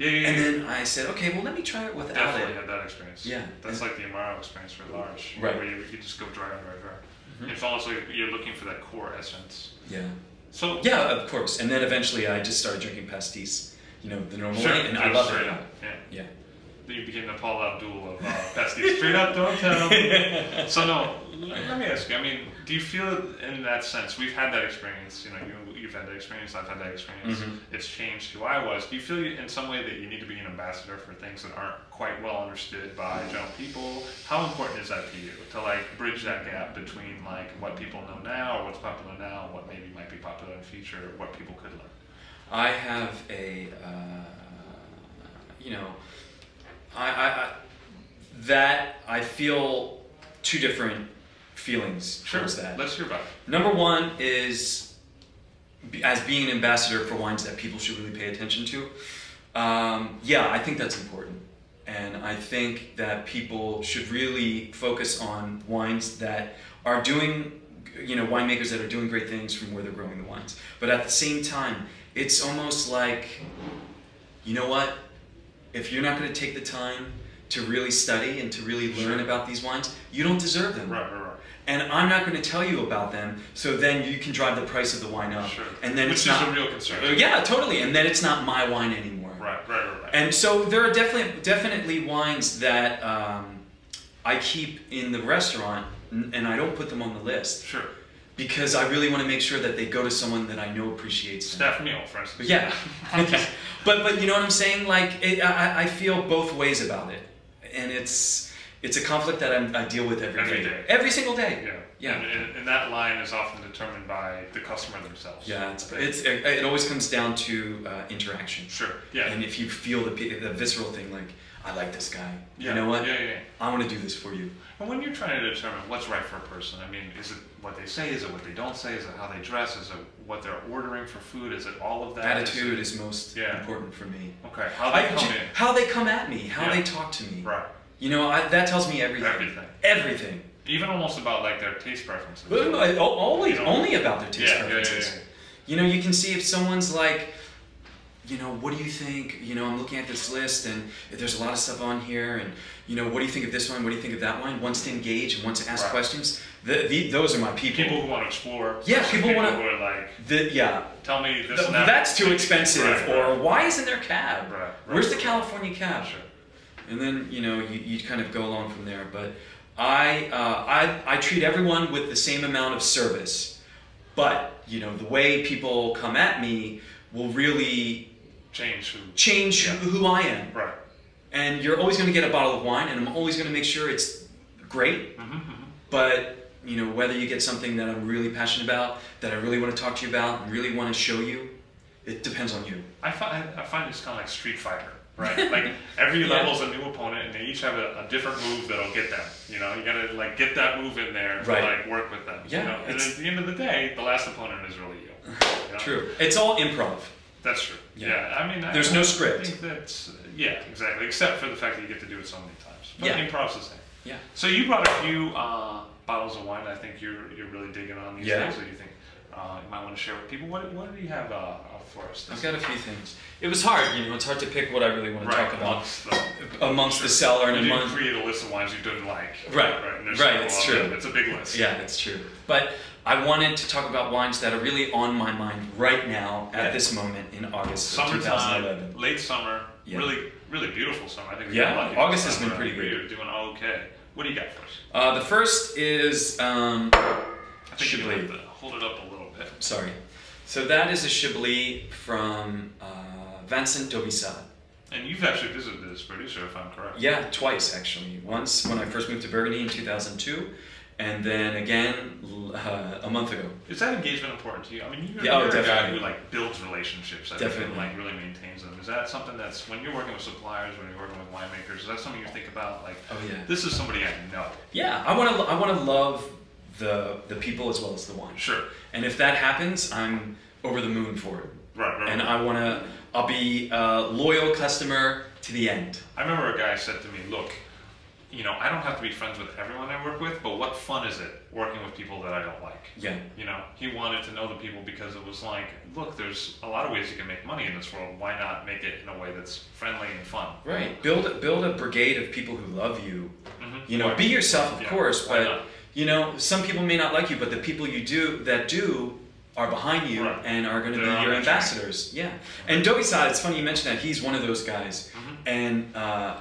And then I said, okay, well, let me try it without Definitely it. had that experience. Yeah. That's like the Amaro experience for large. Right. Where you just go dry. It's almost like you're looking for that core essence. Yeah. So yeah, of course. And then eventually I just started drinking pastis, you know, the normal sure, way, and I love it. Up. Yeah. Yeah. You became the Paul Abdul of pastis. Straight up, don't tell. So no, let me ask you. I mean, do you feel in that sense? We've had that experience. You know, you've had that experience. I've had that experience. It's changed who I was. Do you feel in some way that you need to be an ambassador for things that aren't quite well understood by general people? How important is that to you to like bridge that gap between like what people know now or what's popular now, what maybe might be popular in the future, or what people could learn? I have a, you know, I feel two different feelings towards that. Let's hear about it. Number one is as being an ambassador for wines that people should really pay attention to. Yeah, I think that's important. And I think that people should really focus on wines that are doing, you know, winemakers that are doing great things from where they're growing the wines. But at the same time, it's almost like, you know what? If you're not going to take the time to really study and to really learn about these wines, you don't deserve them. Right. And I'm not going to tell you about them, so then you can drive the price of the wine up. Sure. And then Which it's not a real concern. Yeah, totally. And then it's not my wine anymore. Right. And so there are definitely wines that I keep in the restaurant, and I don't put them on the list. Sure. Because I really want to make sure that they go to someone that I know appreciates them. Staff meal, for instance. Yeah. but you know what I'm saying? Like, I feel both ways about it. And it's a conflict that I deal with every day. Every single day. Yeah. And that line is often determined by the customer themselves. Yeah, it always comes down to interaction. Sure. Yeah. And if you feel the visceral thing, like, I like this guy. Yeah. You know what? Yeah. I want to do this for you. And when you're trying to determine what's right for a person, I mean, is it what they say? Is it what they don't say? Is it how they dress? Is it what they're ordering for food? Is it all of that? Attitude is most important for me. Okay. How they come in. How they come at me. How they talk to me. Right. You know, that tells me everything. Everything. Even almost about like their taste preferences. Only about their taste preferences. Yeah. You know, you can see if someone's like, you know, what do you think? You know, I'm looking at this list and there's a lot of stuff on here, and you know, what do you think of this wine? What do you think of that wine? Wants to engage and wants to ask questions. Those are my people. People who want to explore. Yeah, people want to. Who are like, tell me this and that. That's too expensive, or why isn't there cab? Right. Where's the California cab? Sure. And then, you know, you kind of go along from there. But I treat everyone with the same amount of service. But, you know, the way people come at me will really change who I am. Right. And you're always going to get a bottle of wine, and I'm always going to make sure it's great. But, you know, whether you get something that I'm really passionate about, that I really want to talk to you about, and really want to show you, it depends on you. I find it's kind of like Street Fighter. Right, like every level's a new opponent, and they each have a different move that'll get them. You know, you gotta like get that move in there to like work with them. Yeah, you know? And at the end of the day, the last opponent is really you. You know? True. It's all improv. That's true. Yeah. I mean, there's no script. I think that's exactly. Except for the fact that you get to do it so many times. But improv's the same. Yeah. So you brought a few bottles of wine. I think you're really digging on these days. So you think you might want to share with people. What do you have for us? I've got a few things. It was hard, you know. It's hard to pick what I really want to talk about amongst the cellar and you didn't create a list of wines you didn't like. Right. It's true. It's a big list. Yeah, it's true. But I wanted to talk about wines that are really on my mind right now at this moment in August of 2011. Late summer. Yeah. Really beautiful summer. I think. August has been pretty good. You're doing okay. What do you got first? The first is I think you have to hold it up a little bit. Sorry. So that is a Chablis from Vincent Dauvissat. And you've actually visited this producer, if I'm correct. Yeah, twice actually. Once when I first moved to Burgundy in 2002, and then again a month ago. Is that engagement important to you? I mean, you're definitely. a guy who like builds relationships. Definitely. Like really maintains them. Is that something that's when you're working with suppliers, when you're working with winemakers? Is that something you think about? Like, this is somebody I know. Yeah, I want to love the people as well as the wine. Sure. And if that happens, I'm over the moon for it. Right. And I'll be a loyal customer to the end. I remember a guy said to me, look, you know, I don't have to be friends with everyone I work with, but what fun is it working with people that I don't like? Yeah. You know, he wanted to know the people because it was like, look, there's a lot of ways you can make money in this world. Why not make it in a way that's friendly and fun? Right. Build a brigade of people who love you. Mm-hmm. You know, be yourself, of course, why but not? you know, some people may not like you, but the people you do are behind you and are going to be your ambassadors. Yeah. And Dovizade, it's funny you mentioned that. He's one of those guys. And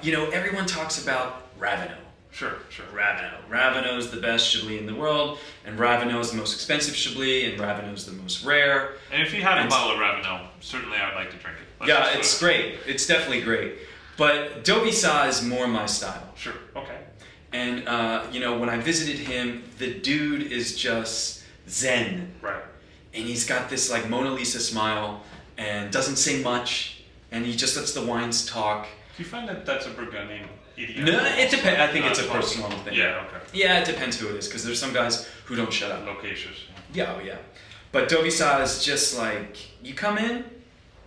you know, everyone talks about Ravenel. Sure. Ravenel is the best Chablis in the world, and Ravenel is the most expensive Chablis, and Ravenel is the most rare. And if you have a bottle of Ravenel, certainly I'd like to drink it. Yeah, it's great. It's definitely great. But Dovizade is more my style. Sure. Okay. And you know, when I visited him, the dude is just zen. Right. And he's got this like Mona Lisa smile, and doesn't say much, and he just lets the wines talk. Do you find that that's a Burgundian idiom? No, it depends. I think it's a personal thing. Yeah, okay. Yeah, it depends who it is, because there's some guys who don't shut up. Loquacious. Yeah, oh yeah. But Dovizade is just like, you come in,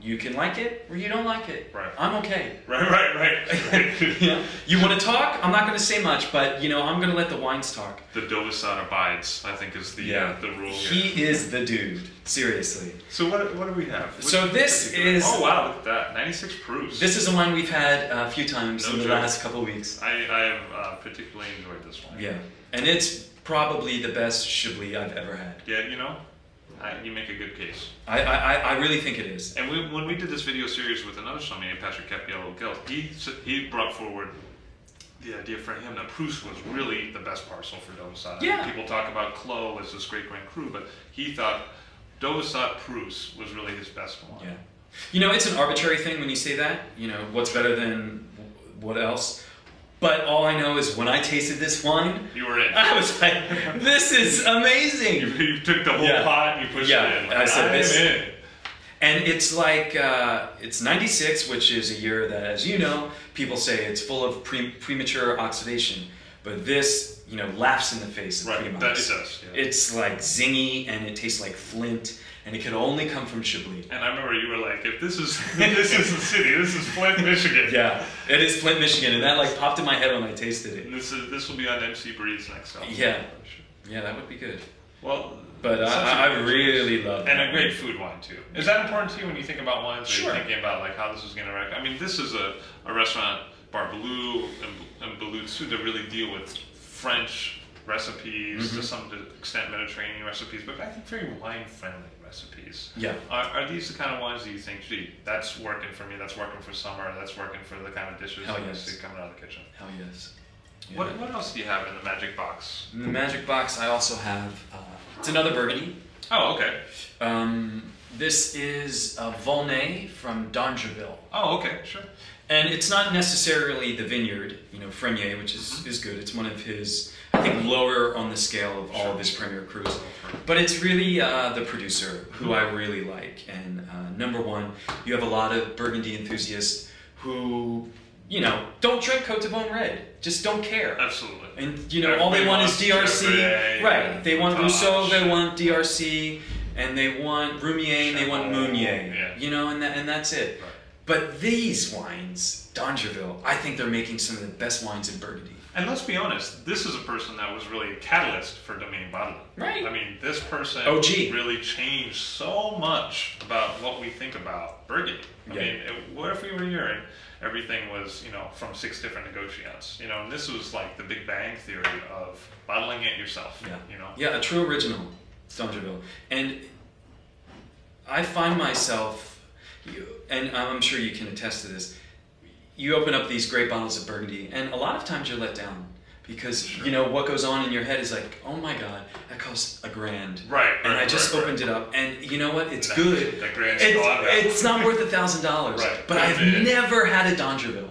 you can like it, or you don't like it. Right. I'm okay. Right. Yeah. You want to talk? I'm not going to say much, but you know, I'm going to let the wines talk. The Dovizade abides, I think, is the rule here. He is the dude. Seriously. So what do we have? So this is... Oh wow, look at that. 96 proofs. This is a wine we've had a few times in the last couple of weeks. I have particularly enjoyed this one. Yeah. And it's probably the best Chablis I've ever had. Yeah, you know, you make a good case. I really think it is. And when we did this video series with another sommelier, Patrick Capiello-Gelt, he brought forward the idea for him that Proust was really the best parcel for Dovizade. Yeah. People talk about Clos as this great Grand Cru, but he thought Dovizade Proust was really his best one. Yeah. You know, it's an arbitrary thing when you say that. You know, what's better than what else? But all I know is when I tasted this wine, you were in. I was like, this is amazing. You took the whole pot and you pushed it in. Like, I said this. In. And it's like, it's 96, which is a year that, as you know, people say it's full of premature oxidation. But this, you know, laughs in the face of Right, that it does. Yeah. It's like zingy, and it tastes like Flint, and it can only come from Chablis. And I remember you were like, if this is the city, this is Flint, Michigan. Yeah, it is Flint, Michigan, and that like popped in my head when I tasted it. And this will be on MC Breed's next album. Yeah, that would be good. Well, but I really love it. And a great food wine too. Is that important to you when you think about wines? Or Sure. are you thinking about like how this is going to react? I mean, this is a restaurant, Bar Boulud and Boulud too, that really deal with French recipes, to some extent Mediterranean recipes, but I think very wine-friendly recipes. Yeah. Are these the kind of wines that you think, gee, that's working for me, that's working for summer, that's working for the kind of dishes that I see coming out of the kitchen? Hell yes. Yeah. What else do you have in the magic box? In the magic box, I also have, it's another Burgundy. Oh, okay. This is a Volnay from D'Angeville. Oh, okay, sure. And it's not necessarily the vineyard, you know, Frenier, which is good. It's one of his, I think, lower on the scale of all of his premier crus. But it's really the producer who I really like. And number one, you have a lot of Burgundy enthusiasts who, you know, don't drink Côte de Beaune Red. Just don't care. Absolutely. And, you know, all they want is DRC. Right. They want Rousseau, they want DRC, and they want Roumier, and they want Meunier. Yeah. You know, and that's it. Right. But these wines, D'Angeville, I think they're making some of the best wines in Burgundy. And let's be honest, this is a person that was really a catalyst for domaine bottling. Right. I mean, this person OG. really changed so much about what we think about Burgundy. I mean, what if we were here and everything was, you know, from 6 different negotiants? You know, and this was like the Big Bang theory of bottling it yourself. Yeah. You know. Yeah, a true original, D'Angeville. And I find myself, and I'm sure you can attest to this, you open up these great bottles of Burgundy, and a lot of times you're let down because you know what goes on in your head is like, oh my god, that costs $1,000. Right. And I just opened it up, and you know what? It's good. That grand it's not worth $1,000. Right. But I've never had a D'Angeville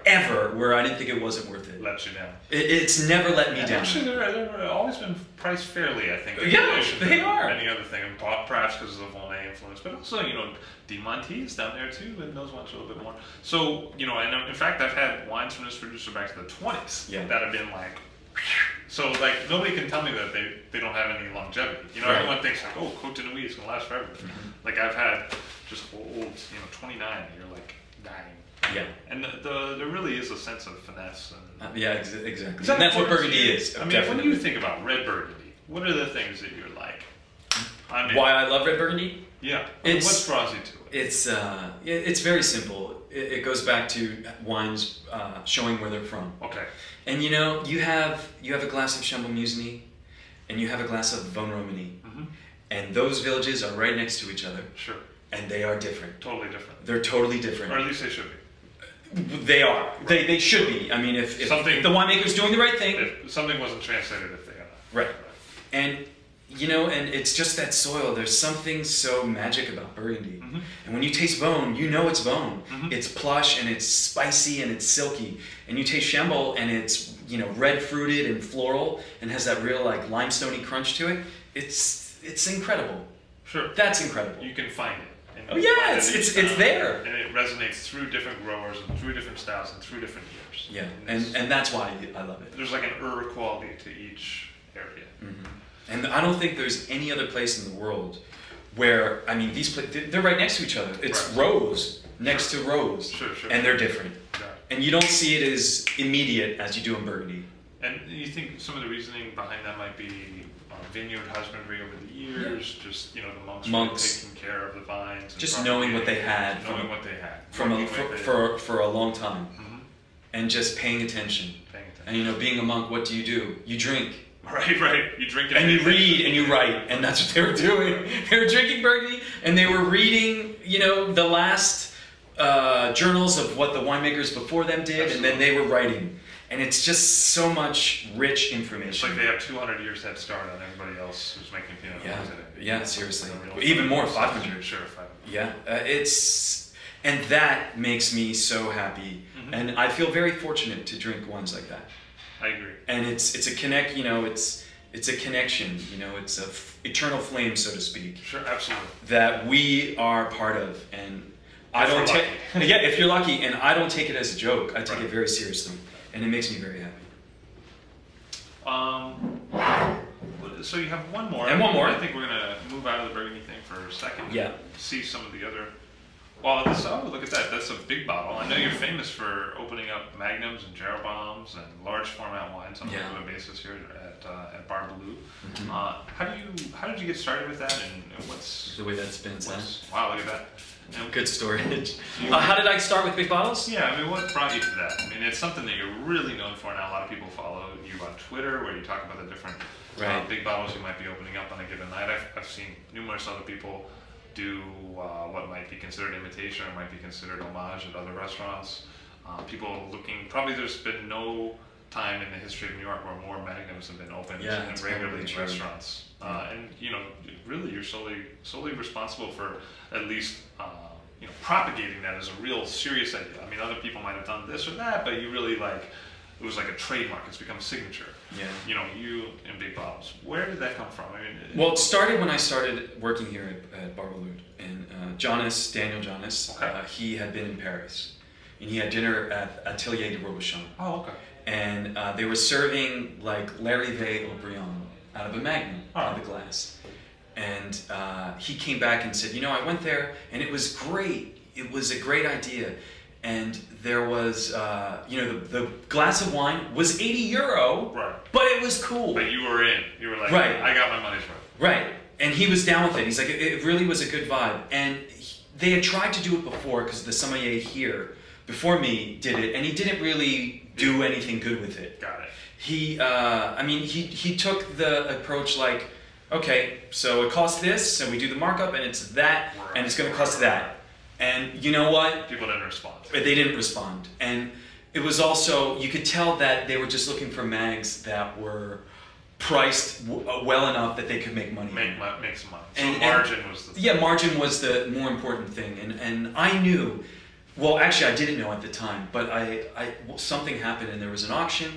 ever where I didn't think it wasn't worth it. Let you down. It's never let me down. Actually, they're always been priced fairly, I think. Yeah, they are. Any other thing, and perhaps because of the Volnay influence, but also, you know, Diamante is down there too, and those wines a little bit more. So, you know, and in fact, I've had wines from this producer back to the 20s that have been like, so like nobody can tell me that they don't have any longevity. You know, everyone thinks like, oh, Côte de Nuit is gonna last forever. Like I've had just old, you know, 29, and you're like dying. Yeah. And there really is a sense of finesse. And yeah, exactly. And that's what Burgundy is. I mean, when you think about red Burgundy, what are the things that you're like? I mean, why I love red Burgundy? Yeah. What draws you to it? It's very simple. It goes back to wines showing where they're from. Okay. And you know, you have a glass of Chambolle-Musigny, and you have a glass of Vosne Romani, and those villages are right next to each other. Sure. And they are different. Totally different. They're totally different. Or at least they should be. They are. Right. They should be. I mean, if the winemaker's doing the right thing. If something wasn't translated, if they are. Right. And, you know, and it's just that soil. There's something so magic about Burgundy. And when you taste Vosne, you know it's Vosne. It's plush and it's spicy and it's silky. And you taste Chambolle and it's, you know, red fruited and floral and has that real like limestoney crunch to it. It's incredible. Sure. That's incredible. You can find it. Oh yeah, it's there. And it resonates through different growers and through different styles and through different years. Yeah, and that's why I love it. There's like an quality to each area. And I don't think there's any other place in the world where, I mean, they're right next to each other. It's rose next to rose. Sure. And they're different. Yeah. And you don't see it as immediate as you do in Burgundy. And you think some of the reasoning behind that might be vineyard husbandry over the years, just, you know, the monks taking care of the vines. Just knowing what they had. For a long time. And just paying attention. And, you know, being a monk, what do? You drink. Right. You drink it. And you read and you write. And that's what they were doing. They were drinking Burgundy and they were reading, you know, the last journals of what the winemakers before them did. Absolutely. And then they were writing. And it's just so much rich information. It's like they have 200 years head start on everybody else who's making Pinot Noirs. Yeah, seriously. Even more, 500. Sure, 500. Yeah, and that makes me so happy. And I feel very fortunate to drink wines like that. I agree. And it's a connect, you know, it's a connection, you know, it's a eternal flame, so to speak. Sure, absolutely. That we are part of, and I don't take. Yeah, if you're lucky, and I don't take it as a joke. I take it very seriously. And it makes me very happy. So you have one more. And one more. I think we're going to move out of the Burgundy thing for a second. Yeah. See some of the other... Well, look at that. That's a big bottle. I know you're famous for opening up magnums and Jeroboams and large format wines on a regular basis here at Boulud. How did you get started with that, and what's... The way that spins, huh? Wow, look at that. Good storage. How did I start with big bottles? Yeah, I mean, what brought you to that? I mean, it's something that you're really known for now. A lot of people follow you on Twitter, where you talk about the different big bottles you might be opening up on a given night. I've seen numerous other people do what might be considered imitation or might be considered homage at other restaurants. People looking, probably there's been no time in the history of New York where more magnums have been opened regularly in restaurants. And you know, really, you're solely responsible for at least you know, propagating that as a real serious idea. I mean, other people might have done this or that, but you really it was like a trademark. It's become a signature. Yeah. You know, you in big bottles. Where did that come from? I mean, well, it started when I started working here at Boulud, and Daniel Jonas, he had been in Paris, and he had dinner at Atelier de Robuchon. Oh, okay. And they were serving like Larrivée au Briand out of a magnum out of the glass. And he came back and said, you know, I went there and it was great. It was a great idea. And there was, you know, the glass of wine was €80, but it was cool. But you were in. You were like, I got my money's worth. Right. And he was down with it. He's like, it really was a good vibe. And they had tried to do it before because the sommelier here before me did it, and he didn't really do anything good with it. Got it. He took the approach like, okay, so it costs this, so we do the markup, and it's that, and it's going to cost that. And you know what? People didn't respond. They didn't respond. And it was also, you could tell that they were just looking for mags that were priced well enough that they could make money. Make some money. So margin was the thing. Yeah, margin was the more important thing. And I knew, well, actually I didn't know at the time, but something happened and there was an auction,